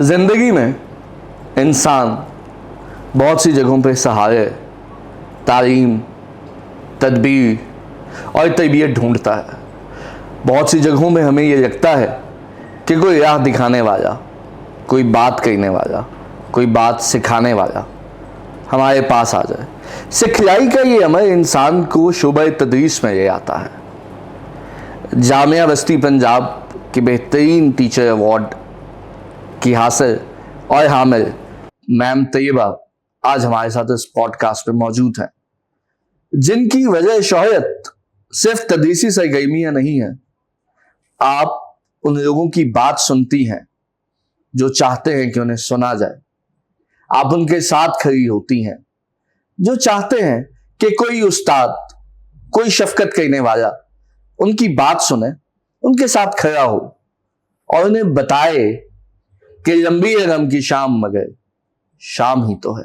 ज़िंदगी में इंसान बहुत सी जगहों पे सहारे, तालीम, तदबीर और तरबियत ढूंढता है। बहुत सी जगहों में हमें ये लगता है कि कोई राह दिखाने वाला, कोई बात कहने वाला, कोई बात सिखाने वाला हमारे पास आ जाए। सिखलाई का ये अमल इंसान को शोबा तदरीस में ले आता है। जामिया बस्ती पंजाब के बेहतरीन टीचर अवार्ड की हासिल और हामिल मैम तैयबा आज हमारे साथ इस पॉडकास्ट पे मौजूद हैं, जिनकी वजह शोहरत सिर्फ तदरीसी सरगर्मियां नहीं है। आप उन लोगों की बात सुनती हैं जो चाहते हैं कि उन्हें सुना जाए। आप उनके साथ खड़ी होती हैं जो चाहते हैं कि कोई उस्ताद, कोई शफकत करने वाला उनकी बात सुने, उनके साथ खड़ा हो और उन्हें बताए कि लंबी है गम की शाम मगर शाम ही तो है।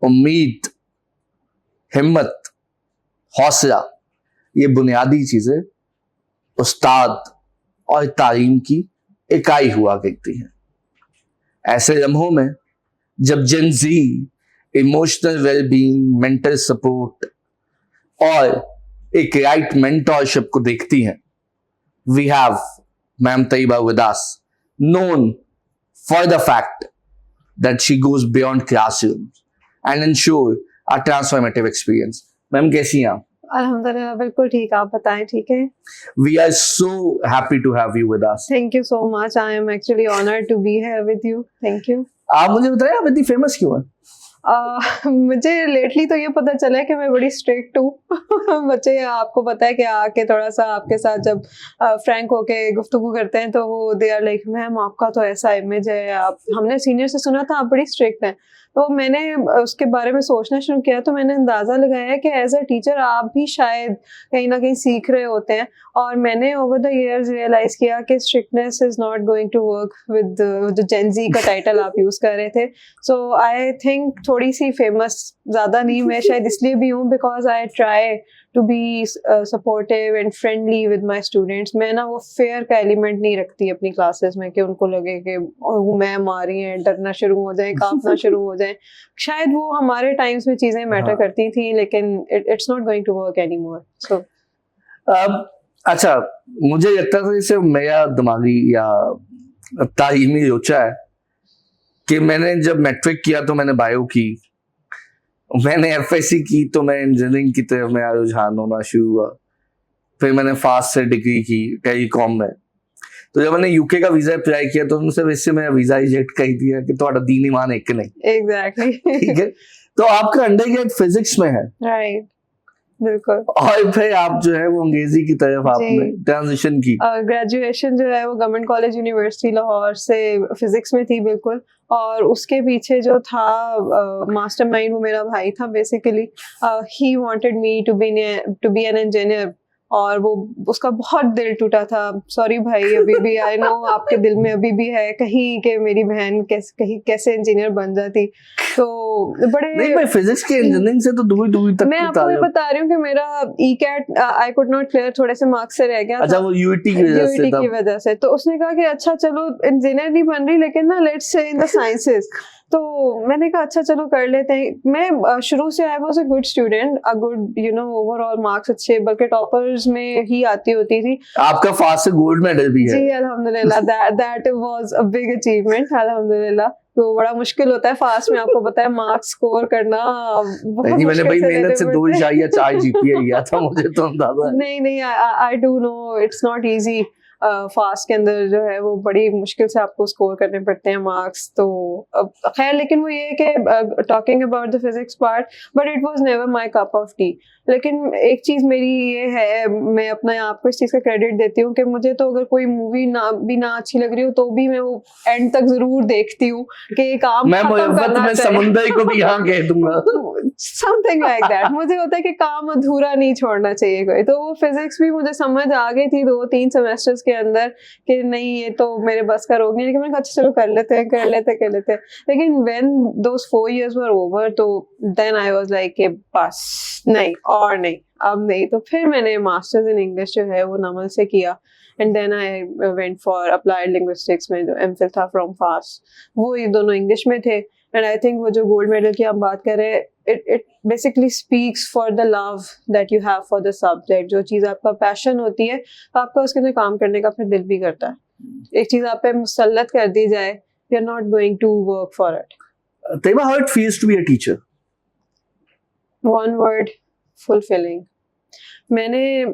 उम्मीद, हिम्मत, हौसला, ये बुनियादी चीजें उस्ताद और तालीम की इकाई हुआ करती हैं। ऐसे लम्हों में जब Gen emotional wellbeing, mental support और एक राइट मेंटरशिप को देखती हैं, we have ma'am Tayyaba with us, known for the fact that she goes beyond classrooms and ensure a transformative experience. Ma'am कैसी हैं आप? अल्हम्दुलिल्लाह बिल्कुल ठीक। आप बताएं ठीक है? We are so happy to have you with us. Thank you so much. I am actually honored to be here with you. Thank you. आप मुझे बताइए आप इतनी फेमस क्यों हैं? मुझे लेटली तो ये पता चला है कि मैं बड़ी स्ट्रिक्ट हूँ। बच्चे आपको पता है कि आके थोड़ा सा आपके साथ जब फ्रैंक होके गुफ्तगू करते हैं तो वो दे आर लाइक मैम आपका तो ऐसा इमेज है, आप हमने सीनियर से सुना था आप बड़ी स्ट्रिक्ट हैं। तो मैंने उसके बारे में सोचना शुरू किया तो मैंने अंदाज़ा लगाया कि एज अ टीचर आप भी शायद कहीं ना कहीं सीख रहे होते हैं। और मैंने ओवर द इयर्स रियलाइज़ किया कि strictness is not going to work with the Gen Z का टाइटल आप यूज़ कर रहे थे। सो आई थिंक थोड़ी सी फेमस ज़्यादा नहीं, मैं शायद इसलिए भी हूँ because I try to be supportive and friendly with my students. मैं ना वो फेयर का एलिमेंट नहीं रखती अपनी क्लासेस में कि उनको लगे कि मैम आ रही हैं, डरना शुरू हो जाए, कांपना शुरू हो जाए। शायद वो हमारे टाइम्स में चीज़ें मैटर करती थी, लेकिन it's not going to work any more. So अच्छा, मुझे लगता था जैसे मेरा दिमागी या तालीमी लोचा है कि मैंने जब मैट्रिक किया तो मैंने बायो की, मैंने एफएससी की तो मैं इंजीनियरिंग की तरफ मेरा रुझान होना शुरू हुआ। फिर मैंने फास्ट से डिग्री की टेलीकॉम में। तो जब मैंने यूके का वीजा अप्लाई किया तो उनसे वैसे मेरा वीजा रिजेक्ट कर दिया कि तुम्हारा दीन ईमान एक नहीं। एग्जैक्टली ठीक है। तो आपका अंडरग्रेड फिजिक्स में है, राइट? बिल्कुल। और फिर आप जो है वो अंग्रेजी की तरफ आपने ट्रांजिशन की। ग्रेजुएशन जो है वो गवर्नमेंट कॉलेज यूनिवर्सिटी लाहौर से फिजिक्स में थी बिल्कुल। और उसके पीछे जो था मास्टरमाइंड वो मेरा भाई था basically. He wanted me to be an engineer और वो उसका बहुत दिल टूटा था। सॉरी भाई, अभी भी आई नो आपके दिल में अभी भी है कहीं कि मेरी बहन कैसे इंजीनियर बन जाती। तो बड़े नहीं, मैं फिजिक्स के इंजीनियरिंग से तो दूर तक मैं आपको ये बता रही हूँ कि मेरा ईकैट आई कुड नॉट क्लियर, थोड़े से मार्क्स से रह गया। अच्छा, वो यूईटी की वजह से। तो उसने कहा कि अच्छा चलो इंजीनियर नहीं बन रही लेकिन ना let's say in the sciences. तो मैंने कहा अच्छा चलो कर लेते हैं। मैं शुरू से I was a good student, a good overall marks अच्छे, बल्कि टॉपर्स में ही आती होती थी। आपका फास्ट से गोल्ड मेडल भी है। जी अल्हम्दुलिल्लाह, that was a big achievement अल्हम्दुलिल्लाह। तो बड़ा मुश्किल होता है फास्ट में, आपको पता है मार्क्स स्कोर करना नहीं, मैंने भाई मेहनत से 2 या 4 जीपीए लिया था, मुझे तो अंदाजा है। नहीं I do know it's not easy. FAST के अंदर जो है वो बड़ी मुश्किल से आपको स्कोर करने पड़ते हैं मार्क्स। तो खैर, लेकिन वो ये कि talking about the physics part, but it was never my cup of T. लेकिन एक चीज़ मेरी ये है, मैं अपने आप को इस चीज़ का क्रेडिट देती हूँ कि मुझे तो अगर कोई मूवी ना अच्छी लग रही हो तो भी मैं वो एंड तक जरूर देखती हूँ कि काम खत्म करना चाहिए। समुंदर को भी यहाँ कह दूंगा समथिंग लाइक दैट। मुझे होता है कि काम अधूरा नहीं छोड़ना चाहिए कोई। तो वो फिजिक्स भी मुझे समझ आ गई थी 2-3 सेमेस्टर्स के अंदर कि नहीं ये तो मेरे बस का रोग नहीं। लेकिन मैंने कहा अच्छा चलो कर लेते हैं। लेकिन when those 4 years were over तो देन आई वाज लाइक बस नहीं और नहीं, अब नहीं। तो फिर मैंने मास्टर्स इन इंग्लिश जो है वो नमल से किया, and then I went for applied linguistics में जो एमफिल था फ्रॉम फास्ट, वो ये दोनों इंग्लिश में थे। एंड आई थिंक वो जो गोल्ड मेडल की आप बात कर रहे हैं, it basically speaks for the love that you have for the subject। जो चीज़ आपका पैशन होती है आपका उसके अंदर काम करने का फिर दिल भी करता है। एक चीज़ आप पे मुसल्लत कर दी जाए, you're not going to work for it। Tayyaba, how it feels to be a teacher? One word, fulfilling। मैंने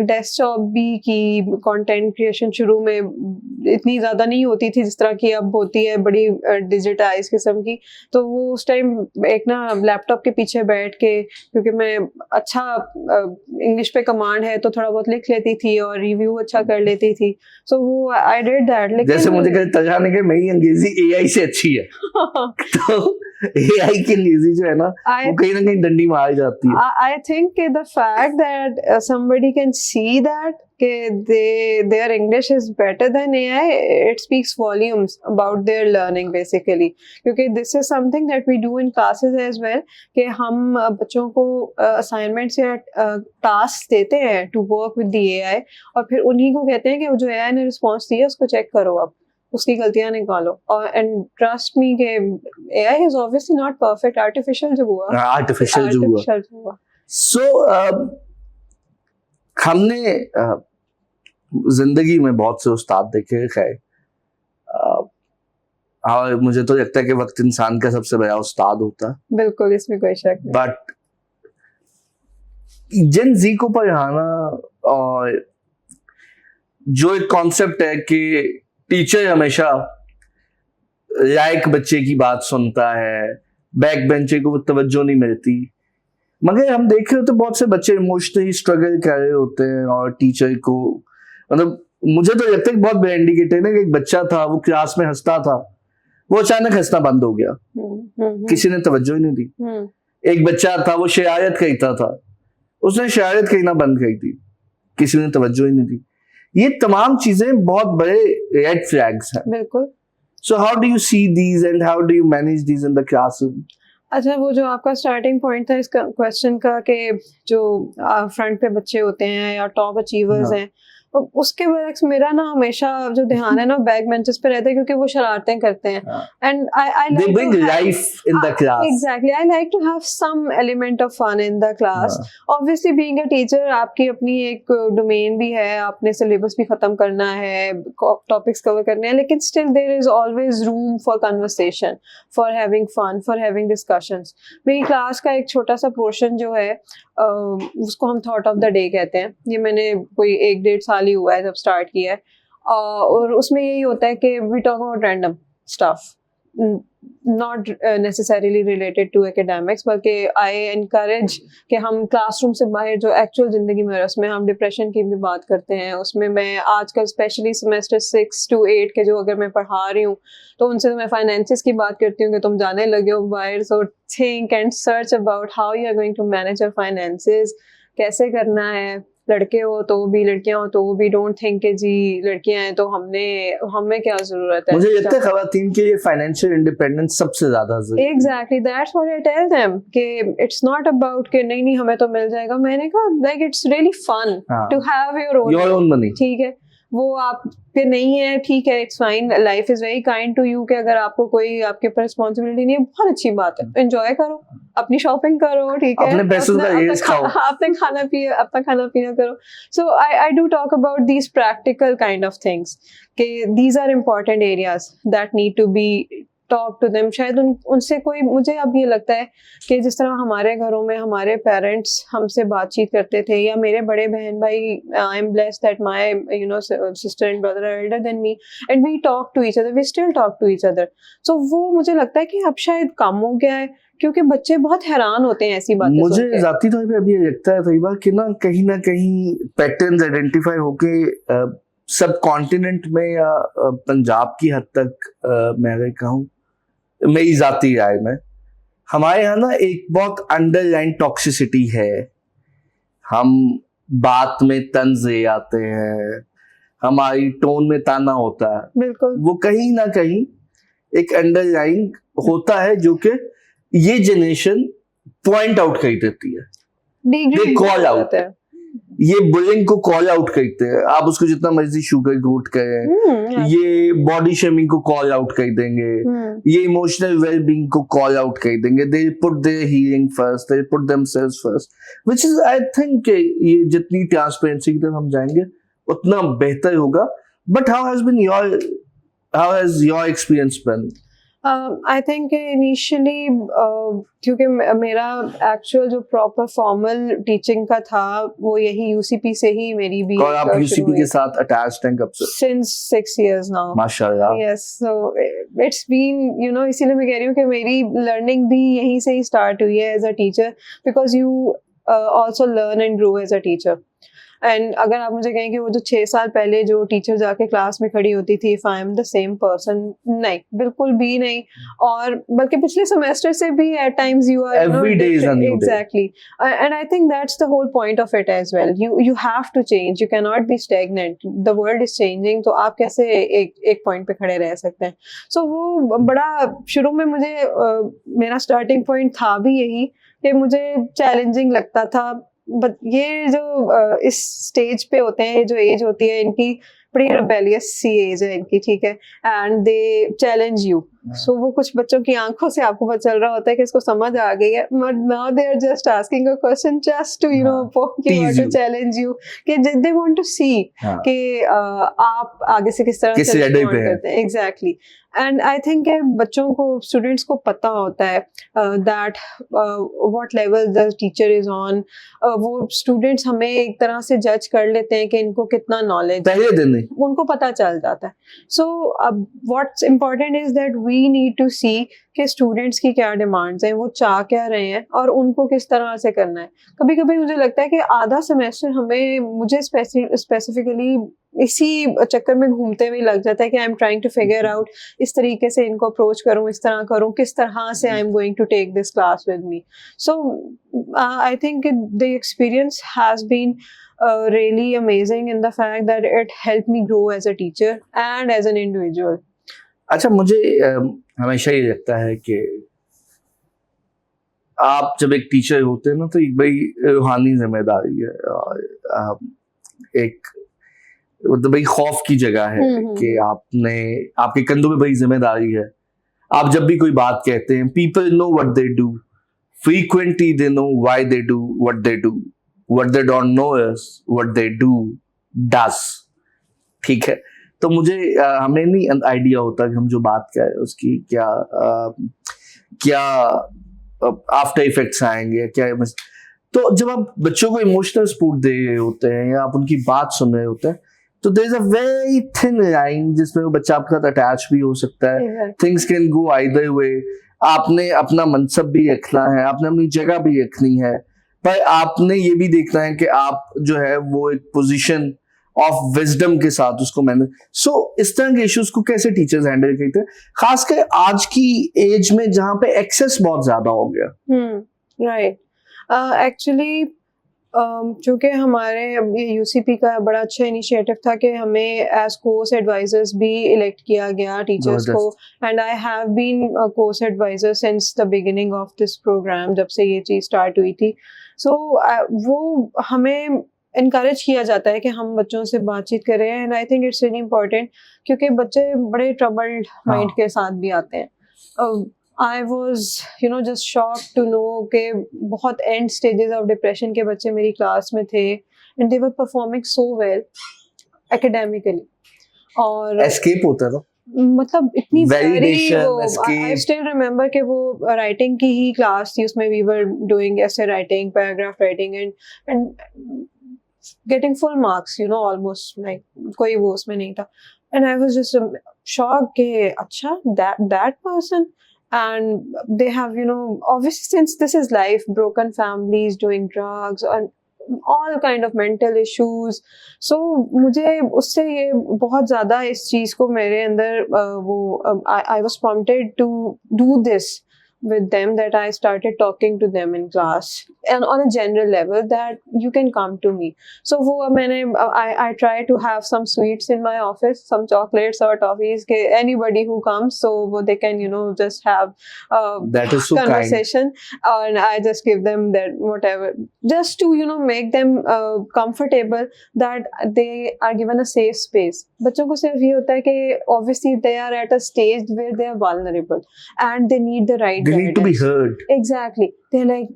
डेस्कटॉप भी की, कंटेंट क्रिएशन शुरू में इतनी ज़्यादा नहीं होती थी जिस तरह की अब होती है, बड़ी डिजिटाइज किस्म की। तो वो उस टाइम एक ना लैपटॉप के पीछे बैठ के, क्योंकि मैं अच्छा इंग्लिश पे कमांड है तो थोड़ा बहुत लिख लेती थी और रिव्यू अच्छा कर लेती थी। सो वो आई डिड दैट। लेकिन जैसे मुझे कल तजाने के मेरी अंग्रेजी एआई से अच्छी है तो एआई की अंग्रेजी जो है ना वो कहीं ना कहीं डंडी मार जाती है। I think the fact that somebody can see that their English is better than AI, it speaks volumes about their learning basically। क्योंकि this is something that we do in classes as well, कि हम बच्चों को assignments या tasks देते हैं to work with the AI, और फिर उन्हीं को कहते हैं कि जो AI ने response दिया उसको check करो, आप उसकी गलतियां निकालो। और एंड ट्रस्ट मी के AI is obviously not perfect, artificial जो हुआ। सो हमने जिंदगी में बहुत से उस्ताद देखे खैर, और मुझे तो लगता है कि वक्त इंसान का सबसे बड़ा उस्ताद होता है। बिल्कुल, इसमें कोई शक नहीं। बट जिन जी को पढ़ाना और जो एक कॉन्सेप्ट है कि टीचर हमेशा लायक बच्चे की बात सुनता है, बैक बेंचर को तवज्जो नहीं मिलती, मगर हम देख रहे होते बहुत से बच्चे इमोशनली स्ट्रगल कर रहे होते हैं और टीचर को, मतलब मुझे तो लगता है बहुत बड़ा इंडिकेटर है कि एक बच्चा था वो क्लास में हंसता था, वो अचानक हंसना बंद हो गया, किसी ने तवज्जो ही नहीं दी। एक बच्चा था वो शरारत करता था, उसने शरारत करना बंद कर दी, किसी ने तवज्जो ही नहीं दी। ये तमाम चीजें बहुत बड़े रेड फ्लैग्स हैं। बिल्कुल। So how do you see these and how do you manage these in the classroom? अच्छा, वो जो आपका स्टार्टिंग पॉइंट था इस क्वेश्चन का कि जो फ्रंट पे बच्चे होते हैं या टॉप अचीवर्स हैं, उसके बरक्स मेरा ना हमेशा जो ध्यान है ना बैक बेंचेस पे रहता है, क्योंकि वो शरारतें करते हैं। And I they bring life in the class। Exactly, I like to have some element of fun in the class। Obviously being a teacher आपकी अपनी एक डोमेन भी है, आपने सिलेबस भी खत्म करना है, टॉपिक्स कवर करने हैं, लेकिन still there is always room for conversation, for having fun, for having discussions। मेरी क्लास का एक छोटा सा पोर्शन जो है उसको हम थॉट ऑफ द डे कहते हैं। ये मैंने कोई 1-1.5 साल ही हुआ है जब स्टार्ट किया है, और उसमें यही होता है कि we talk about random stuff, not necessarily related to academics, बल्कि आई एनकरेज कि हम क्लासरूम से बाहर जो एक्चुअल ज़िंदगी में है उसमें हम डिप्रेशन की भी बात करते हैं। उसमें मैं आजकल स्पेशली सेमेस्टर 6 to 8 के जो अगर मैं पढ़ा रही हूँ तो उनसे मैं फाइनेंसेस की बात करती हूँ कि तुम जाने लगे हो बाहर, so think and search about how you are going to manage your finances, कैसे करना है। लड़के हो तो भी, लड़कियां हो तो भी, डोंट थिंक कि जी लड़कियां हैं तो हमें क्या जरूरत है। मुझे लगता है खवातीन के लिए फाइनेंशियल इंडिपेंडेंस सबसे ज्यादा जरूरी है। Exactly, that's what I tell them कि इट्स नॉट अबाउट कि नहीं हमें तो मिल जाएगा। मैंने कहा like it's really fun to have your own money. ठीक है, वो आप पे नहीं है, ठीक है, it's fine, life is very kind to you कि अगर आपको कोई आपके ऊपर रिस्पॉन्सिबिलिटी नहीं है, बहुत अच्छी बात है, एंजॉय करो, अपनी शॉपिंग करो, ठीक है, अपने पैसों का यूज खाओ, अपना खाना पीना करो। So I do talk about these practical kind of things कि these are important areas that need to be talk to them. शायद उनसे कोई, मुझे अब ये लगता है कि जिस तरह हमारे घरों में हमारे पेरेंट्स हमसे बातचीत करते थे, या मेरे बड़े बहन भाई, I am blessed that my sister and brother are elder then me and we talk to each other, we still talk to each other. So वो मुझे लगता है कि अब शायद कम हो गया है, क्योंकि बच्चे बहुत हैरान होते हैं ऐसी बातें। मुझे जाती तौर पे अभी ये लगता है कई बार कि ना कहीं पैटर्न्स आइडेंटिफाई होके सब कॉन्टिनेंट में या पंजाब की हद तक मैं अगर कहूँ, मेरी जाती राय में, हमारे यहाँ ना एक बहुत अंडरलाइन टॉक्सिसिटी है। हम बात में तंज ले आते हैं, हमारी टोन में ताना होता है, बिल्कुल, वो कहीं ना कहीं एक अंडरलाइन होता है जो कि ये जनरेशन पॉइंट आउट कर देती है। They call out. ये बुलिंग को कॉल आउट करते हैं, आप उसको जितना मर्जी शुगर कोट करें, ये बॉडी शेमिंग को कॉल आउट कर देंगे, ये इमोशनल वेलबींग को कॉल आउट कर देंगे, they put their healing first, they put themselves first, which is I think ये जितनी ट्रांसपेरेंसी की तरफ हम जाएंगे उतना बेहतर होगा. But how has your experience been? I think initially क्योंकि मेरा एक्चुअल जो प्रॉपर फॉर्मल टीचिंग का था वो यही यूसीपी से ही मेरी भी. और आप यूसीपी के साथ अटैच्ड हैं कब से? Since 6 years now. माशाल्लाह. Yes, so it's been, you know, इसीलिए मैं कह रही हूँ कि मेरी लर्निंग भी यहीं से ही स्टार्ट हुई है as a teacher, because you also learn and grow as a teacher. And अगर आप मुझे कहें कि वो जो 6 साल पहले जो टीचर जाके क्लास में खड़ी होती थी, if I am the same person, नहीं, बिल्कुल भी नहीं. और बल्कि पिछले सेमेस्टर से भी at times you are every day is a new day. Exactly. And I think that's the whole point of it as well. You have to change. You cannot be stagnant. The world is changing. तो आप कैसे एक point पे खड़े रह सकते हैं? So वो बड़ा शुरू में मुझे मेरा स्टार्टिंग पॉइंट था भी यही कि मुझे चैलेंजिंग लगता था. बट ये जो इस स्टेज पे होते हैं, जो एज होती है इनकी, बड़ी रिबेलियस सी एज है इनकी, ठीक है, एंड दे चैलेंज यू. सो वो कुछ बच्चों की आंखों से आपको पता चल रहा होता है कि इसको समझ आ गई है, but now they are just asking a question just to poke you और टू चैलेंज यू, कि दे वांट टू सी कि आप आगे से किस तरह से रिस्पॉन्ड करते हैं. एग्जैक्टली. एंड आई थिंक बच्चों को, स्टूडेंट्स को पता होता है that what level the teacher is on. वो स्टूडेंट्स हमें एक तरह से जज कर लेते हैं कि इनको कितना नॉलेज पहले दिन नहीं उनको पता चल जाता है. So what's important is that we need to see कि स्टूडेंट्स की क्या डिमांड्स हैं, वो चाह क्या रहे हैं और उनको किस तरह से करना है. कभी कभी मुझे लगता है कि आधा सेमेस्टर मुझे स्पेसिफिकली इसी चक्कर में घूमते हुए लग जाता है कि I am trying to figure out इस तरीके से इनको अप्रोच करूं, इस तरह करूं, किस तरह से I am going to take this class with me. So I think the experience has been really amazing in the fact that it helped me grow as a teacher and as an individual. अच्छा, मुझे हमेशा ये लगता है कि आप जब एक टीचर होते हैं ना तो एक बड़ी रूहानी जिम्मेदारी है और एक मतलब बड़ी खौफ की जगह है कि आपके कंधों में बड़ी जिम्मेदारी है. आप जब भी कोई बात कहते हैं, people know what they do, frequently they know why they do what they do. What they don't know is what they do does. ठीक है, तो मुझे हमें नहीं आइडिया होता कि हम जो बात करें उसकी क्या आफ्टर इफेक्ट्स आएंगे, क्या. तो जब आप बच्चों को इमोशनल सपोर्ट दे रहे होते हैं या आप उनकी बात सुन रहे होते हैं तो there is a very thin line जिसमें वो बच्चा आपके साथ अटैच भी हो सकता है. Things can go either way. आपने अपना मनसब भी रखना है, आपने अपनी जगह भी रखनी है, पर आपने ये भी देखना है कि आप जो है वो एक पोजीशन ऑफ विजडम के साथ उसको मैनेज. सो इस तरह के इश्यूज को कैसे टीचर्स हैंडल करते हैं, खासकर आज की एज में जहां पे एक्सेस बहुत ज्यादा हो गया? राइट. एक्चुअली चूंकि हमारे ये यूसीपी का बड़ा अच्छा इनिशिएटिव था कि हमें एज कोर्स एडवाइजर्स भी इलेक्ट किया गया टीचर्स को, and I have been course advisor since the beginning of this program, जब से ये चीज़ स्टार्ट हुई थी. सो वो हमें इनकरेज किया जाता है कि हम बच्चों से बातचीत करें, and I think it's really important क्योंकि बच्चे बड़े ट्रबल्ड माइंड के साथ भी आते हैं. I was, just shocked to know कि बहुत end stages of depression के बच्चे मेरी क्लास में थे, and they were performing so well academically. और escape होता था, मतलब इतनी validation, escape. I still remember कि वो writing की ही क्लास थी, उसमें we were doing essay writing, paragraph writing and getting full marks, almost like कोई वो उसमें नहीं था. And I was just shocked कि अच्छा that person. And they have, obviously since this is life, broken families, doing drugs and all kind of mental issues. So मुझे उससे ये बहुत ज़्यादा इस चीज़ को मेरे अंदर I was prompted to do this with them that I started talking to them in class and on a general level that you can come to me. So वो I try to have some sweets in my office, some chocolates or toffees. Anybody who comes, so they can just have That is so kind. conversation, and I just give them that whatever, just to make them comfortable, that they are given a safe space. बच्चों को सिर्फ ये होता है कि obviously they are at a stage where they are vulnerable and they need the right They need to be guidance. heard. Exactly. They're like,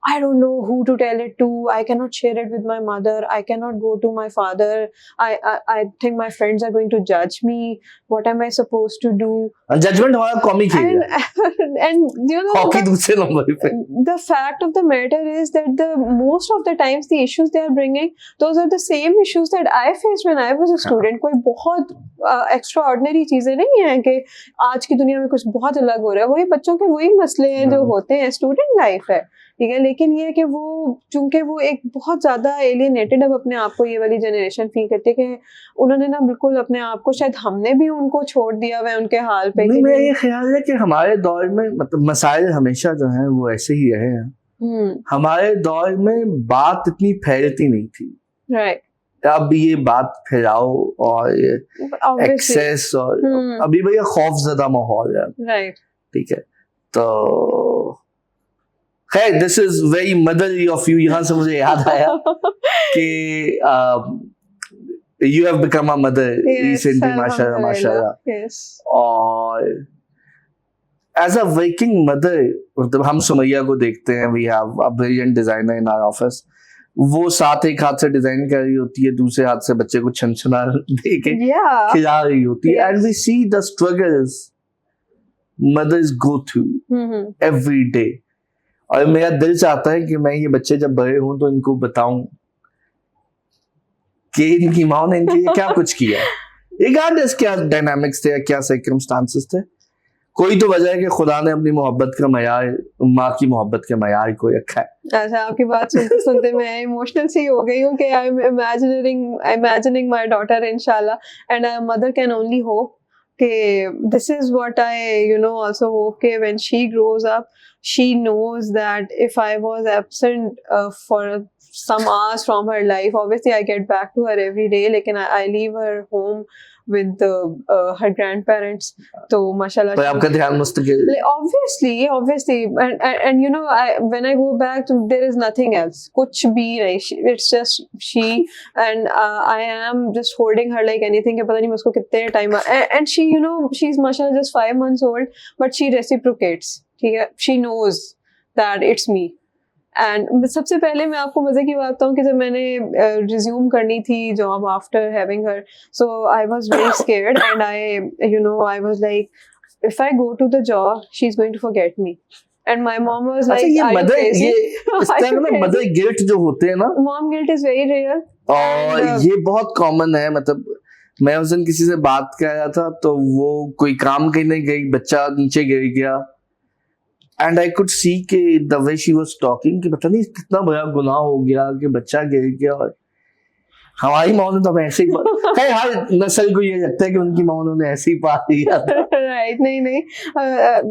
I don't know who to tell it to. I cannot share it with my mother. I cannot go to my father. I think my friends are going to judge me. What am I supposed to do? Judgment हमारा comic ही है, And hockey दूसरे नंबर पे. the fact of the matter is that the most of the times the issues they are bringing, those are the same issues that I faced when I was a student. कोई बहुत extraordinary चीजें नहीं है कि आज की दुनिया में कुछ बहुत अलग हो रहा है. वही बच्चों के वही मसले हैं जो होते हैं, स्टूडेंट लाइफ है, ठीक है. लेकिन ये है कि वो चूंकि वो एक बहुत ज्यादा एलियनेटेड अब अपने आप को ये वाली जनरेशन फील करती है कि उन्होंने ना बिल्कुल अपने आप को, शायद हमने भी उनको छोड़ दिया हुआ है उनके हाल पे. नहीं, मेरा ये ख्याल है कि हमारे दौर में मतलब मसाइल हमेशा जो हैं वो ऐसे ही रहे हैं. हमारे दौर में बात इतनी फैलती नहीं थी. राइट. अब ये बात फैलाओ और एक्सेस और अभी भैया खौफजदा माहौल है. राइट. ठीक है, तो खैर this is very motherly of you. यहाँ से मुझे याद आया कि you have become a mother recently, mashallah, mashallah. Yes. और as a working mother, मतलब हम सुमैया को देखते हैं, we have a brilliant designer in our office. वो साथ एक हाथ से डिजाइन कर रही होती है, दूसरे हाथ से बच्चे को छनछना दे के खिला रही होती है. And we see the struggles mothers go through every day. और मेरा दिल चाहता है कि मैं ये बच्चे जब बड़े हों तो इनको बताऊं कि इनकी माँ ने इनके लिए क्या कुछ किया है. रिगार्डलेस क्या डायनामिक्स थे या क्या सर्कमस्टांसेस थे, कोई तो वजह है कि खुदा ने अपनी मोहब्बत का मयार, माँ की मोहब्बत के मयार को रखा है. अच्छा, आपकी बात सुनते सुनते मैं इमोशनल सी हो गई हूँ कि I am imagining my daughter इंशाल्लाह, and a mother can only hope कि this is what I also hope कि when she grows up she knows that if I was absent for some hours from her life, obviously I get back to her every day, लेकिन I leave her home with her grandparents. तो माशाल्लाह, पर आपका ध्यान मुस्तकिल, obviously and when I go back to, there is nothing else, कुछ भी नहीं. It's just she and I am just holding her like anything कि पता नहीं मैं उसको कितने टाइम, and she she's माशाल्लाह just 5 months old, but she reciprocates. ठीक है, she knows that it's me. And सबसे पहले मैं आपको मजे की बात बताऊं कि जब मैंने रिज्यूम करनी थी job after having her, so I was very scared and I was like, if I go to the job she is going to forget me. And my mom was like, ये mother, ये इस तरह ना mother guilt जो होते हैं ना, mom guilt is very real और ये बहुत कॉमन है. मतलब मैं उस दिन किसी से बात कर रहा था तो वो कोई काम करने गई, बच्चा नीचे गिर गया, एंड आई कुड सी कि the way she was talking कि पता नहीं कितना बड़ा गुनाह हो गया कि बच्चा गिर गया. और हमारी माँ ने तो ऐसे ही हर नस्ल को ये लगता है कि उनकी माँ ने ऐसे ही पाल दिया था. राइट. नहीं,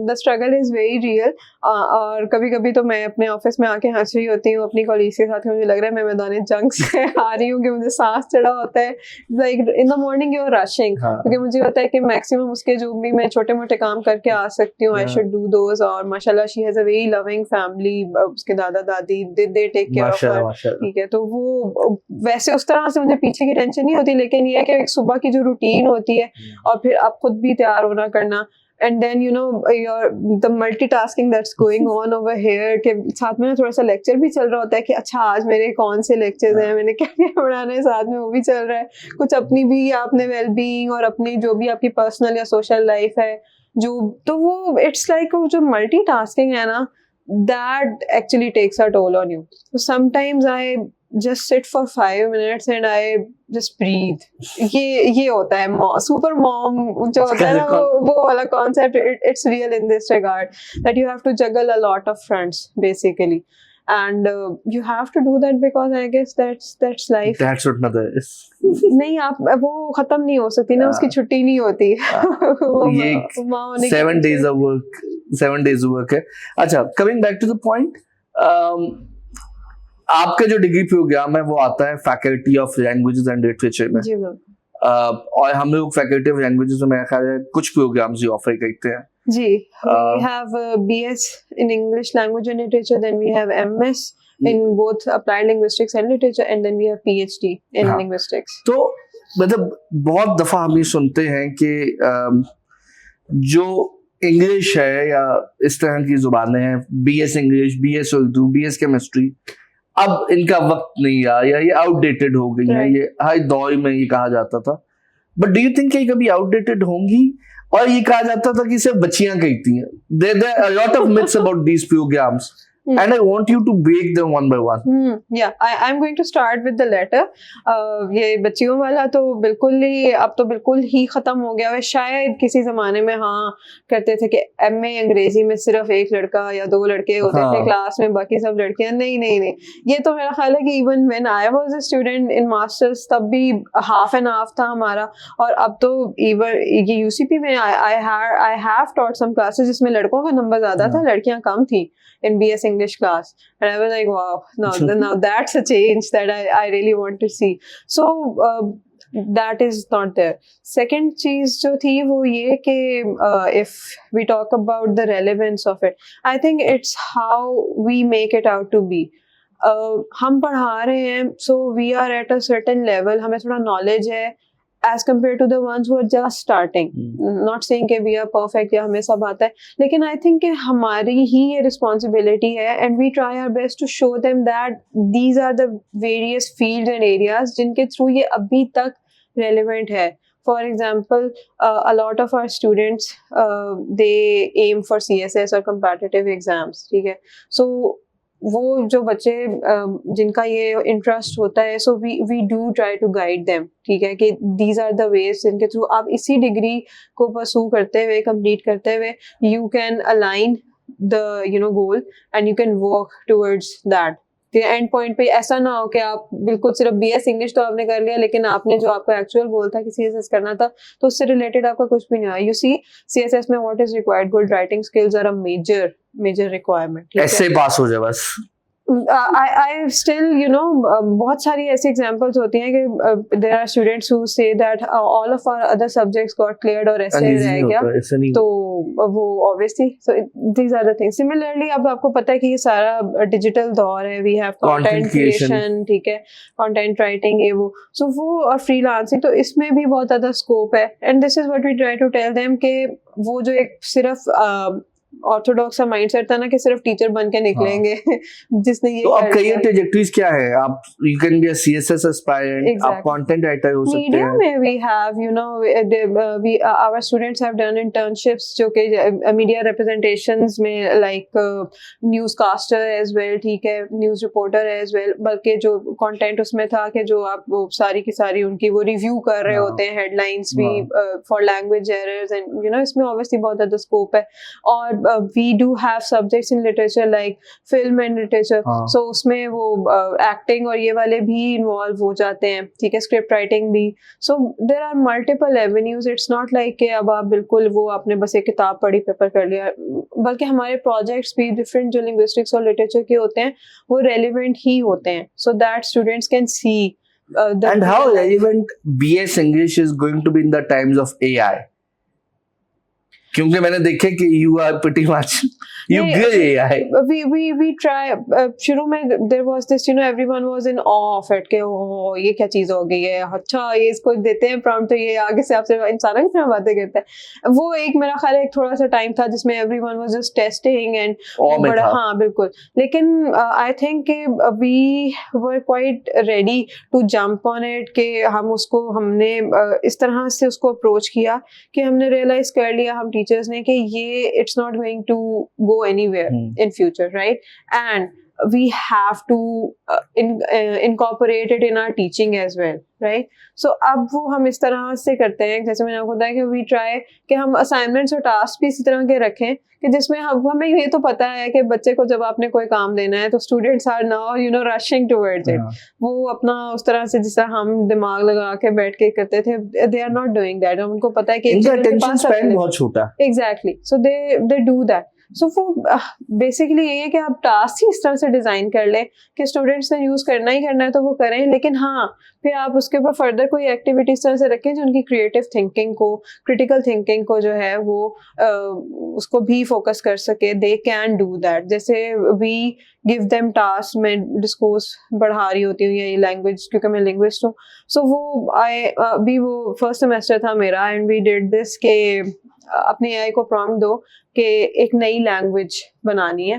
the struggle is very real. और कभी कभी तो मैं अपने ऑफिस में आके हंस रही होती हूँ अपनी कॉलीग्स के साथ, मुझे लग रहा है मैं मैदान जंग से आ रही हूँ कि मुझे सांस चढ़ा होता है. Like in the morning you are rushing, क्योंकि मुझे होता है कि मैक्सिमम उसके जो भी मैं छोटे मोटे काम करके आ सकती हूँ, आई शुड डू दोस. और माशाल्लाह she has a very loving family. उसके दादा दादी they take care of her. ठीक है, तो वो वैसे उस तरह से मुझे पीछे की टेंशन नहीं होती, लेकिन ये है कि सुबह की जो रूटीन होती है और फिर आप खुद भी तैयार होना करना, and then the multitasking that's going on over here के साथ में ना थोड़ा सा लेक्चर भी चल रहा होता है कि अच्छा आज मेरे कौन से लेक्चर्स हैं, मैंने क्या क्या पढ़ाना है, साथ में वो भी चल रहा है. कुछ अपनी भी आपने वेलबीइंग और अपनी जो भी आपकी पर्सनल या सोशल लाइफ है जो, तो वो इट्स लाइक जो मल्टीटास्किंग है ना, that actually takes a toll on you. So sometimes I just sit for 5 minutes and I just breathe. ये होता है super mom जो होता है ना, वो वाला concept. It's real in this regard that you have to juggle a lot of fronts basically, and you have to do that because I guess that's life. That's what mother is. नहीं, आप वो खत्म नहीं हो सकती ना, उसकी छुट्टी नहीं होती. ये 7 days of work 7 days work है। अच्छा, coming back to the point, आपका जो डिग्री प्रोग्राम है वो आता है faculty of languages and literature में। जी बिल्कुल। और हम लोग फैकल्टी ऑफ लैंग्वेजेस में मेरा ख्याल है कुछ प्रोग्राम्स ही ऑफर करते हैं। जी, we have BS in English Language and Literature, then we have MS in both Applied Linguistics and Literature, and then we have PhD in हाँ, Linguistics. तो मतलब बहुत दफा हम ये सुनते हैं कि जो इंग्लिश है या इस तरह की जुबानें हैं, BS English, BS Urdu, BS chemistry, अब इनका वक्त नहीं रहा या ये आउटडेटेड हो गई है। ये हर दौर में ये कहा जाता था, बट डू यू थिंक ये कभी आउटडेटेड होंगी? और ये कहा जाता था कि सिर्फ बच्चियां कहती हैं। There are a lot of myths about these programs. And I want you to break them one by one. Yeah, I'm going to start with the latter. ये बच्चियों वाला तो बिल्कुल ही अब तो बिल्कुल ही खत्म हो गया है। शायद किसी जमाने में हाँ करते थे कि MA अंग्रेजी में सिर्फ एक लड़का या 2 लड़के होते थे क्लास में, बाकी सब लड़कियां। नहीं, ये तो मेरा ख्याल है कि even when I was a student in masters तब भी हाफ एंड हाफ था हमारा। और अब तो इवन ये UCP में I have taught some classes जिसमें लड़कों का नंबर ज्यादा था, लड़कियां कम थी in BS English class, and I was like, wow, now that's a change that I really want to see. So that is not there. Second चीज जो थी वो ये कि if we talk about the relevance of it, I think it's how we make it out to be. हम पढ़ा रहे हैं, so we are at a certain level, हमें थोड़ा knowledge है as compared to the ones who are just starting. Not saying कि we are perfect या हमें सब आता है, लेकिन I think कि हमारी ही ये responsibility है, and we try our best to show them that these are the various fields and areas जिनके through ये अभी तक relevant है. For example, a lot of our students they aim for CSS or competitive exams, ठीक है? So वो जो बच्चे जिनका ये इंटरेस्ट होता है, so we do try to guide them, ठीक है, कि दीज आर द वेज जिनके थ्रू आप इसी डिग्री को परसू करते हुए, कंप्लीट करते हुए, you can align the goal and you can work towards that. And point पे ऐसा ना हो कि आप बिल्कुल सिर्फ BS इंग्लिश तो आपने कर लिया, लेकिन आपने जो आपका एक्चुअल गोल था कि CSS करना था, तो उससे रिलेटेड आपका कुछ भी नहीं आया। यू सी CSS में what is required, good writing skills are a major requirement. ऐसे पास हो जाए बस। I still, बहुत सारी ऐसी एग्जांपल्स होती हैं कि there are students who say that all of our other subjects got cleared और ऐसे रह गया, तो वो obviously, so these are the things. Similarly, अब आपको पता है कि ये सारा डिजिटल दौर है, we have content creation, ठीक है, content writing, ये वो, so वो और freelancing, तो इसमें भी बहुत ज़्यादा scope है, and this is what we try to tell them कि वो जो एक सिर्फ ऑर्थोडॉक्स का माइंडसेट था ना कि सिर्फ टीचर बन के निकलेंगे, जिसने ये तो अब करियर ट्रैजेक्टरीज क्या है? आप you can be a CSS aspirant, आप कंटेंट राइटर हो सकते हैं। मीडिया में we have we our students have done internships जो कि मीडिया रिप्रेजेंटेशंस में लाइक न्यूज़कास्टर एज वेल, ठीक है, न्यूज़ रिपोर्टर एज वेल, बल्कि जो कंटेंट उसमें था कि जो आप वो सारी की सारी उनकी वो रिव्यू कर रहे होते हैं, हेडलाइंस भी फॉर लैंग्वेज एरर्स, एंड इसमें ऑब्वियसली बहुत ज़्यादा स्कोप है। और we do have subjects in literature like film and literature, so उसमें वो acting और ये वाले भी involve हो जाते हैं, ठीक है, script writing भी, so there are multiple avenues. It's not like कि अब आप बिल्कुल वो आपने बस एक किताब पढ़ी, पेपर कर लिया, बल्कि हमारे projects भी different जो linguistics और literature के होते हैं वो relevant ही होते हैं, so that students can see and how relevant BS English is going to be in the times of AI. क्योंकि मैंने देखे कि you are pretty much you grill AI. We try. शुरू में there was this, everyone was in awe of it कि ओह ये क्या चीज हो गई है, अच्छा ये इसको देते हैं prompt तो ये आगे से आपसे इंसान कितना बातें करता है। वो एक मेरा ख्याल है एक थोड़ा सा टाइम था जिसमें everyone was just testing and बड़ा, हाँ बिल्कुल, लेकिन I think कि we were quite ready to jump on it कि हमने इस तरह से उसको अप्रोच किया कि हमने रियलाइज कर लिया हम टीचर्स ने कि ये it's not going to go anywhere in future, right, and we have to incorporate it in our teaching as well, right? So अब वो हम इस तरह से करते हैं, जैसे मैंने आपको बताया कि we try कि हम assignments और tasks भी इसी तरह के रखें कि जिसमें हमें ये तो पता है कि बच्चे को जब आपने कोई काम देना है तो students are now rushing towards it. वो अपना उस तरह से जिस तरह हम दिमाग लगा के बैठ के करते थे, they are not doing that. उनको पता है कि इनका attention span बहुत छोटा है. Exactly. So they do that. सो वो बेसिकली यही है कि आप टास्क ही इस तरह से डिज़ाइन कर लें कि स्टूडेंट्स ने यूज़ करना ही करना है तो वो करें, लेकिन हाँ फिर आप उसके ऊपर फर्दर कोई एक्टिविटी इस तरह से रखें जो उनकी क्रिएटिव थिंकिंग को, क्रिटिकल थिंकिंग को जो है वो उसको भी फोकस कर सके। They can do that. जैसे वी गिव देम टास्क, मैं डिस्कोर्स बढ़ा रही होती हूँ ये लैंग्वेज, क्योंकि मैं लिंग्विस्ट हूँ। सो वो अभी वो फर्स्ट सेमेस्टर था मेरा एंड वी डिड दिस के अपने एआई को प्रॉम्प्ट दो कि एक नई लैंग्वेज बनानी है,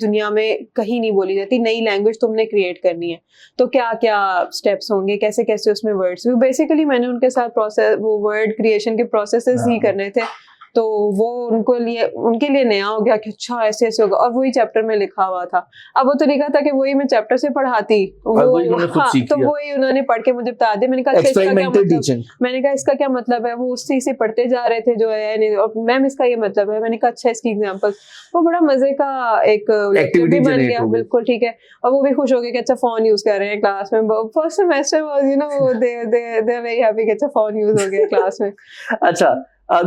दुनिया में कहीं नहीं बोली जाती, नई लैंग्वेज तुमने क्रिएट करनी है, तो क्या क्या स्टेप्स होंगे, कैसे कैसे उसमें वर्ड्स। बेसिकली मैंने उनके साथ प्रोसेस, वो वर्ड क्रिएशन के प्रोसेसेस ही करने थे, तो वो उनके लिए नया हो गया कि अच्छा ऐसे ऐसे होगा, और वही चैप्टर में लिखा हुआ था। अब वो तरीका था कि वही मैं चैप्टर से पढ़ाती, तो वही उन्होंने पढ़ के मुझे बता दिया। मैंने कहा इसका क्या मतलब, मैंने कहा इसका क्या मतलब है, वो उसी से पढ़ते जा रहे थे जो है, और मैम इसका ये मतलब है। मैंने कहा अच्छा इसकी एग्जांपल, वो बड़ा मजे का एक एक्टिविटी बन गया। बिल्कुल ठीक है, और वो भी खुश हो गए कि अच्छा फोन यूज कर रहे हैं क्लास में। First semester was you no they very happy कि अच्छा फोन यूज हो गया क्लास में। अच्छा,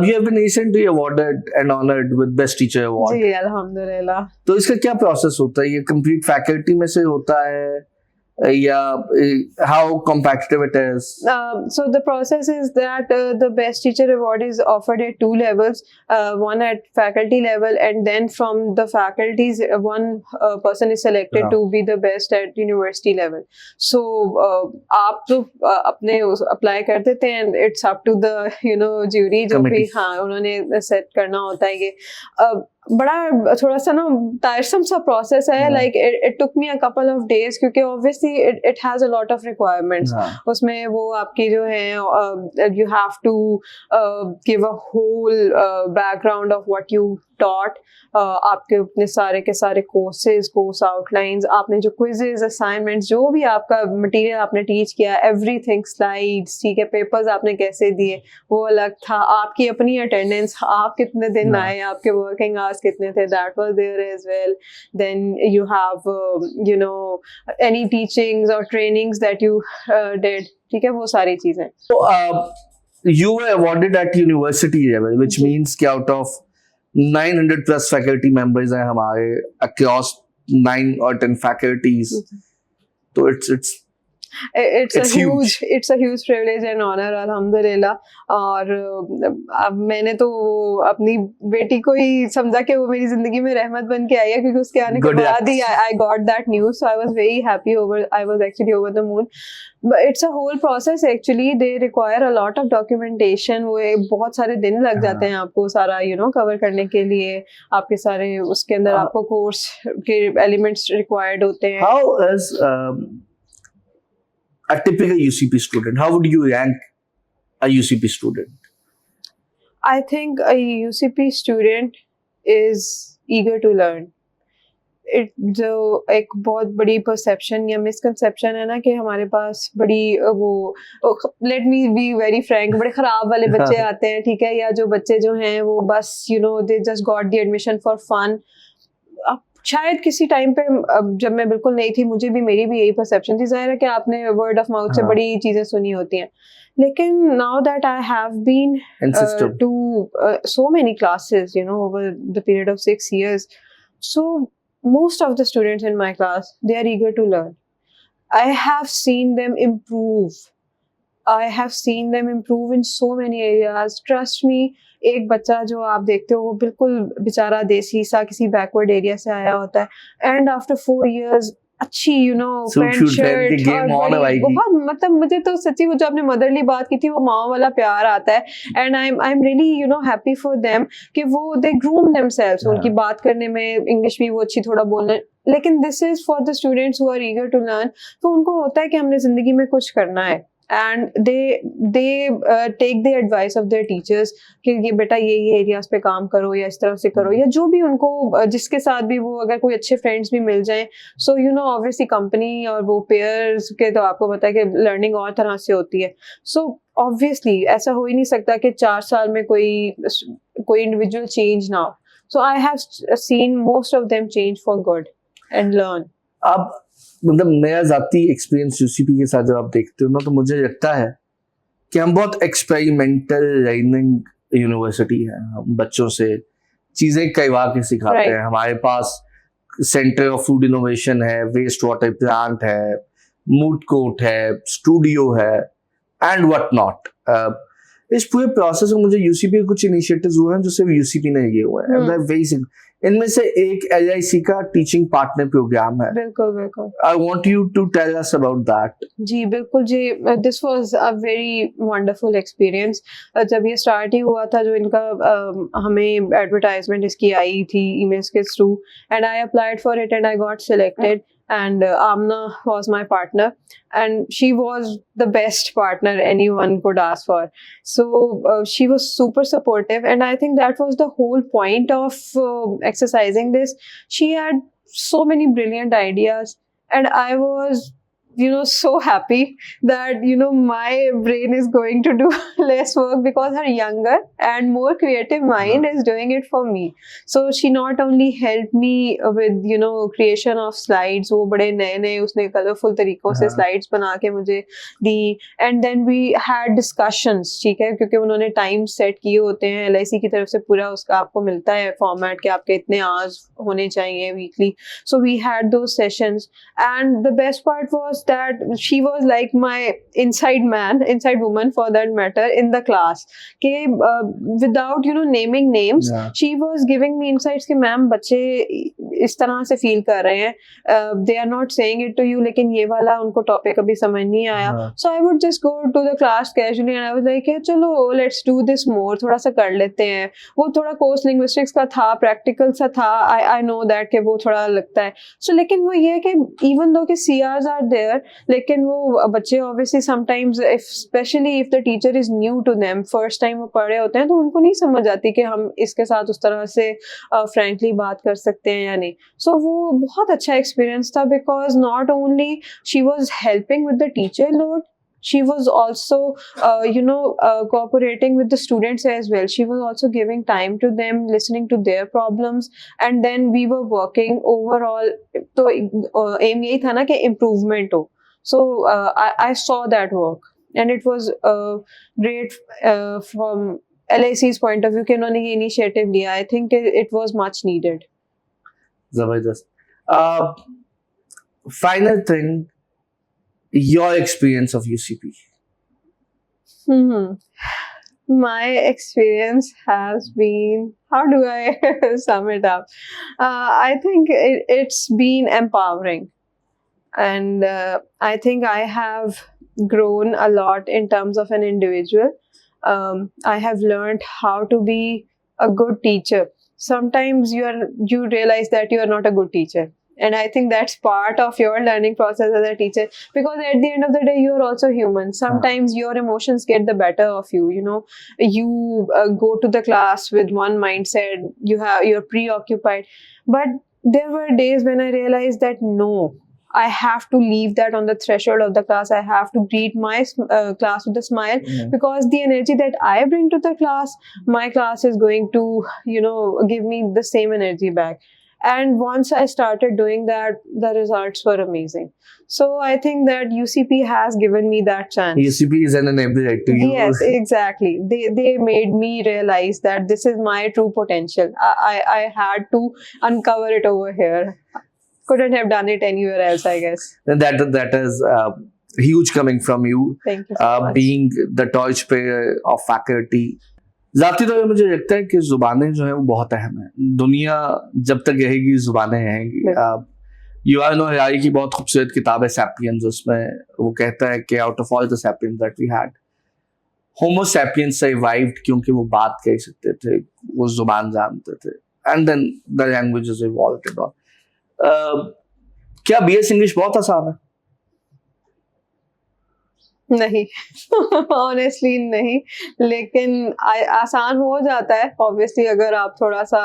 you have been recently awarded and honored with Best Teacher Award. जी अल्हम्दुलिल्लाह। तो इसका क्या प्रोसेस होता है? ये कंप्लीट फैकल्टी में से होता है या how competitive it is? So the process is that the Best Teacher Award is offered at 2 levels, one at faculty level, and then from the faculties one person is selected to be the best at university level. So आप तो अपने apply कर देते हैं, and it's up to the jury जो भी हाँ उन्होंने सेट करना होता है। ये बड़ा थोड़ा सा ना टायरसम सा प्रोसेस है, like it took me a couple of days, क्योंकि obviously it has a lot of requirements. उसमें वो आपकी जो है you have to give a whole background of what you taught, आपके अपने सारे के सारे कोर्सेज, कोर्स आउटलाइंस, आपने जो क्विजेज, असाइनमेंट्स, जो भी आपका मटेरियल आपने टीच किया, एवरीथिंग, स्लाइड्स, ठीक है, पेपर्स आपने कैसे दिए वो अलग था, आपकी अपनी अटेंडेंस, आप कितने दिन आए, आपके वर्किंग आवर्स कितने थे, that was there as well. Then you have any teachings और ट्रेनिंग्स दैट यू डिड, ठीक है, वो सारी चीजें। You were awarded at university level, which means कि out of 900 plus faculty members हैं हमारे across 9 or 10 faculties, तो it's a huge privilege and honor, अल्हम्दुलिल्लाह। और अब मैंने तो अपनी बेटी को ही समझा कि वो मेरी जिंदगी में रहमत बन के आई है, क्योंकि उसके आने के बाद ही I got that news, so I was very happy, I was actually over the moon. But it's a whole process actually, they require a lot of documentation, वो बहुत सारे दिन लग जाते हैं आपको सारा कवर करने के लिए, आपके सारे उसके अंदर आपको कोर्स के एलिमेंट्स रिक्वायर्ड होते हैं। How is a typical UCP student? How would you rank a UCP student? I think a UCP student is eager to learn. जो एक बहुत बड़ी परसेप्शन या मिसकंसेप्शन है ना कि हमारे पास बड़ी वो let me be very Frank, बड़े खराब वाले बच्चे आते हैं, ठीक है, या जो बच्चे जो हैं वो बस they just got the admission for fun. शायद किसी टाइम पे जब मैं बिल्कुल नहीं थी, मेरी भी यही परसेप्शन थी। जाहिर है कि आपने वर्ड ऑफ माउथ से बड़ी चीजें सुनी होती हैं, लेकिन now that I have been to so many classes over the period of 6 years, so most of the students in my class, they are eager to learn. I have seen them improve. I have seen them improve in so many areas. Trust me, एक बच्चा जो आप देखते हो वो बिल्कुल बेचारा देसी सा किसी बैकवर्ड एरिया से आया होता है, and after 4 years अच्छी पैंट शर्ट और बहुत, मतलब मुझे तो सच्ची वो जो आपने मदरली बात की थी वो माँ वाला प्यार आता है, and I am really happy for them कि वो दे ग्रूम देमसेल्व्स, उनकी बात करने में इंग्लिश भी वो अच्छी थोड़ा बोलने, लेकिन this is for the students who are eager to learn. तो उनको होता है कि हमने जिंदगी में कुछ करना है, and they take the advice of their teachers कि ये बेटा ये एरियाज पे काम करो या इस तरह से करो, या जो भी उनको जिसके साथ भी वो अगर कोई अच्छे फ्रेंड्स भी मिल जाएं, सो ऑब्वियसली कंपनी और वो पेयर्स के तो आपको पता है कि लर्निंग और तरह से होती है। सो ऑब्वियसली ऐसा हो ही नहीं सकता कि 4 साल में कोई इंडिविजुअल चेंज ना हो। So I have seen most of them change for good and learn. अब मतलब मेरा जाती एक्सपीरियंस यूसीपी के साथ जब आप देखते हो ना, तो मुझे लगता है कि हम बहुत एक्सपेरिमेंटल लर्निंग यूनिवर्सिटी है। हम बच्चों से चीजें कईवा के सिखाते Right. हैं। हमारे पास सेंटर ऑफ फूड इनोवेशन है, वेस्ट वाटर प्लांट है, मूड कोर्ट है, स्टूडियो है एंड व्हाट नॉट। इस पूरे प्रोसेस में मुझे यूसीपी के कुछ इनिशिएटिव्स हुए हैं जो सिर्फ यूसीपी ने ये हुए हैं। वेरी इनमें से एक एलआईसी का टीचिंग पार्टनर प्रोग्राम है। बिल्कुल बिल्कुल। I want you to tell us about that. जी बिल्कुल जी, this was a very wonderful experience. जब ये स्टार्ट ही हुआ था, जो इनका हमें एडवर्टाइजमेंट इसकी आई थी ईमेल्स के through, and I applied for it and I got selected, and Amna was my partner, and she was the best partner anyone could ask for. So she was super supportive, and I think that was the whole point of exercising this. She had so many brilliant ideas, and I was so happy that my brain is going to do less work because her younger and more creative mind is doing it for me. So she not only helped me with creation of slides, वो बड़े नए उसने colourful तरीकों से slides बना के मुझे दी, and then we had discussions, ठीक है, क्योंकि उन्होंने टाइम सेट किए होते हैं LIC की तरफ से, पूरा उसका आपको मिलता है फॉर्मेट कि आपके इतने आवर्स होने चाहिए weekly. So we had those sessions, and the best part was that she was like my inside woman for that matter in the class. कि without naming names, she was giving me insights कि ma'am बच्चे इस तरह से feel कर रहे हैं, they are not saying it to you, लेकिन ये वाला उनको टॉपिक अभी समझ नहीं आया. So I would just go to the class casually and I was like चलो let's do this more, थोड़ा सा कर लेते हैं. वो थोड़ा कोर्स लिंग्विस्टिक्स का था, प्रैक्टिकल सा था, I know that कि वो थोड़ा लगता है. So लेकिन वो ये है कि even though कि CRs are there, लेकिन वो बच्चे obviously sometimes especially if the teacher is new to them, first time वो पढ़े होते हैं, तो उनको नहीं समझ आती कि हम इसके साथ उस तरह से frankly बात कर सकते हैं या नहीं. So वो बहुत अच्छा experience था, because not only she was helping with the teacher load, she was also cooperating with the students as well. She was also giving time to them, listening to their problems, and then we were working overall. तो aim यही था ना कि improvement हो. So I saw that work, and it was great from LIC's point of view कि उन्होंने ये initiative लिया. I think it was much needed. जबरदस्त. Final thing, your experience of UCP. My experience has been, how do I sum it up? I think it's been empowering, and I think I have grown a lot in terms of an individual. I have learned how to be a good teacher. Sometimes you realize that you are not a good teacher, and I think that's part of your learning process as a teacher, because at the end of the day you are also human. Sometimes your emotions get the better of you. You go to the class with one mindset, you're preoccupied, but there were days when I realized that no, I have to leave that on the threshold of the class. I have to greet my class with a smile, because the energy that I bring to the class, my class is going to give me the same energy back. And once I started doing that, the results were amazing. So I think that UCP has given me that chance. UCP is an enabler to you. Yes, exactly. They made me realize that this is my true potential. I had to uncover it over here. Couldn't have done it anywhere else, I guess. And that is huge coming from you. Thank you so much. Being the torchbearer of faculty. ज़ाती तौर पर मुझे लगता है कि ज़ुबानें जो है वो बहुत अहम है. दुनिया जब तक रहेगी ज़ुबानें रहेंगी. युval Noah Harari की बहुत खूबसूरत किताब है सैपियंस, उसमें वो कहता है कि out of all the sapiens that we had, homo sapiens survived क्योंकि वो बात कह सकते थे, वो ज़ुबान जानते थे, and then the languages evolved and all. क्या BS इंग्लिश बहुत आसान है? नहीं, ऑनेस्टली नहीं, लेकिन आसान हो जाता है ऑब्वियसली अगर आप थोड़ा सा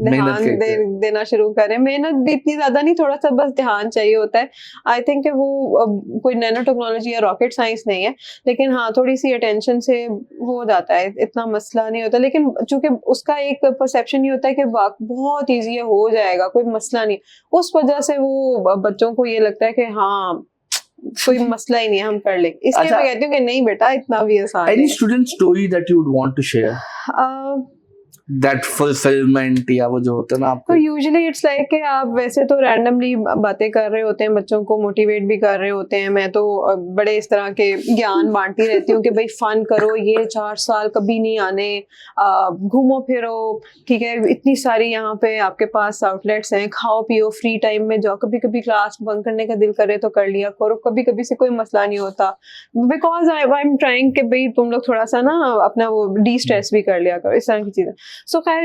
ध्यान देना शुरू करें. मेहनत भी इतनी ज्यादा नहीं, थोड़ा सा बस ध्यान चाहिए होता है. आई थिंक वो कोई नैनो टेक्नोलॉजी या रॉकेट साइंस नहीं है, लेकिन हाँ थोड़ी सी अटेंशन से हो जाता है, इतना मसला नहीं होता. लेकिन चूंकि उसका एक परसेप्शन ये होता है कि बहुत ईजी है, हो जाएगा, कोई मसला नहीं, उस वजह से वो बच्चों को ये लगता है कि हाँ कोई मसला ही नहीं है, हम कर लेंगे. इसलिए मैं कहती हूँ कि नहीं बेटा, इतना भी आसान है. Any student story that you would want to share? That fulfilment, या वो जो होता है ना तो आपको। यूजुअली इट्स लाइक कि आप वैसे तो रैंडमली बातें कर रहे होते हैं, बच्चों को मोटिवेट भी कर रहे होते हैं। मैं तो बड़े इस तरह के ज्ञान बांटती रहती हूँ कि भाई फन करो, ये 4 साल कभी नहीं आने, घूमो फिरो, ठीक है, इतनी सारी यहाँ पे आपके पास आउटलेट्स हैं, खाओ पियो, फ्री टाइम में जाओ, कभी कभी क्लास बंक करने का दिल करे तो कर लिया करो, कभी कभी से कोई मसला नहीं होता, बिकॉज आई एम ट्राइंग कि भाई तुम लोग थोड़ा सा ना अपना वो डी स्ट्रेस भी कर लिया करो, इस तरह की चीजें। सो खैर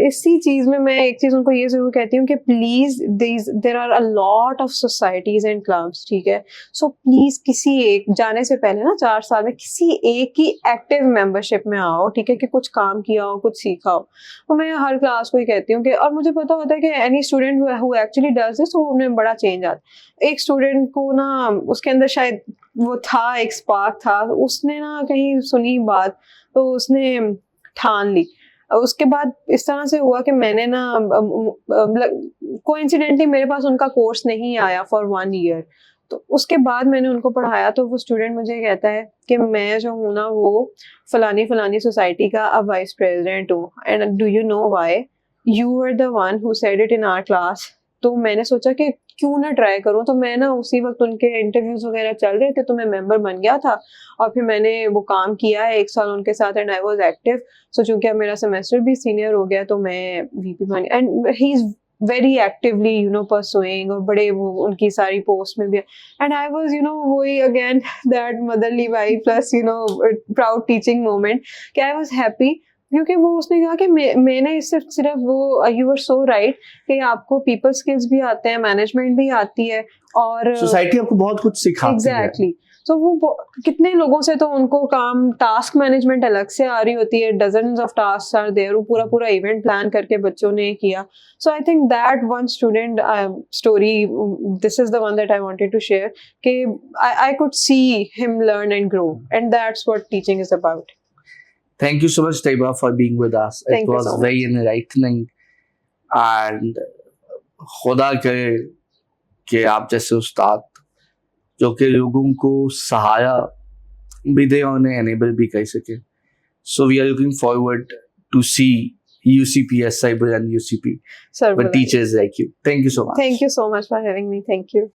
इसी चीज में मैं एक चीज उनको ये जरूर कहती हूँ कि please there are a lot of societies and clubs, ठीक है, सो प्लीज किसी एक जाने से पहले ना 4 साल में किसी एक ही एक्टिव मेंबरशिप में आओ, ठीक है, कि कुछ काम किया हो, कुछ सीखा हो। तो मैं हर क्लास को ही कहती हूँ कि, और मुझे पता होता है कि any student who actually does this, तो उनमें बड़ा चेंज आता है। एक स्टूडेंट को ना उसके अंदर शायद वो था, एक स्पार्क था, उसने ना कहीं सुनी बात तो उसने ठान ली। उसके बाद इस तरह से हुआ कि मैंने ना कोइंसिडेंटली मेरे पास उनका कोर्स नहीं आया फॉर 1 ईयर, तो उसके बाद मैंने उनको पढ़ाया, तो वो स्टूडेंट मुझे कहता है कि मैं जो हूँ ना वो फलानी फलानी सोसाइटी का अब वाइस प्रेसिडेंट हूँ, and do you know why, you are the one who said it in our class. तो मैंने सोचा कि क्यों ना ट्राई करूँ, तो मैं ना उसी वक्त उनके इंटरव्यूज वगैरह चल रहे थे, तो मैं मेंबर बन गया था, और फिर मैंने वो काम किया है 1 साल उनके साथ, एंड आई वाज एक्टिव। सो चूंकि अब मेरा सेमेस्टर भी सीनियर हो गया, तो मैं वीपी बनी, and he is very actively you know pursuing, और बड़े वो उनकी सारी पोस्ट में भी, and I was you know वही again that motherly vibe plus you know proud teaching moment कि आई वाज हैप्पी, क्योंकि वो उसने कहा कि मैंने सिर्फ वो, यू आर सो राइट कि आपको पीपल स्किल्स भी आते हैं, मैनेजमेंट भी आती है, और सोसाइटी आपको बहुत कुछ सिखाती है। एग्जैक्टली। तो वो कितने लोगों से तो उनको काम टास्क मैनेजमेंट अलग से आ रही होती है, dozens of task are there, वो पूरा पूरा इवेंट प्लान करके बच्चों ने किया। So I think that one student story, this is the one that I wanted to share, कि I could see him learn and grow, and that's what teaching is about. Thank you so much, Taiba, for being with us. Thank It you was so very enlightening, and खुदा करे कि आप जैसे उस्ताद जो कि लोगों को सहारा भी दे और उन्हें एनेबल भी कर सके. So we are looking forward to see UCP as Cyber and UCP, Sir, but teachers like you. Thank you so much. thank you so much for having me. Thank you.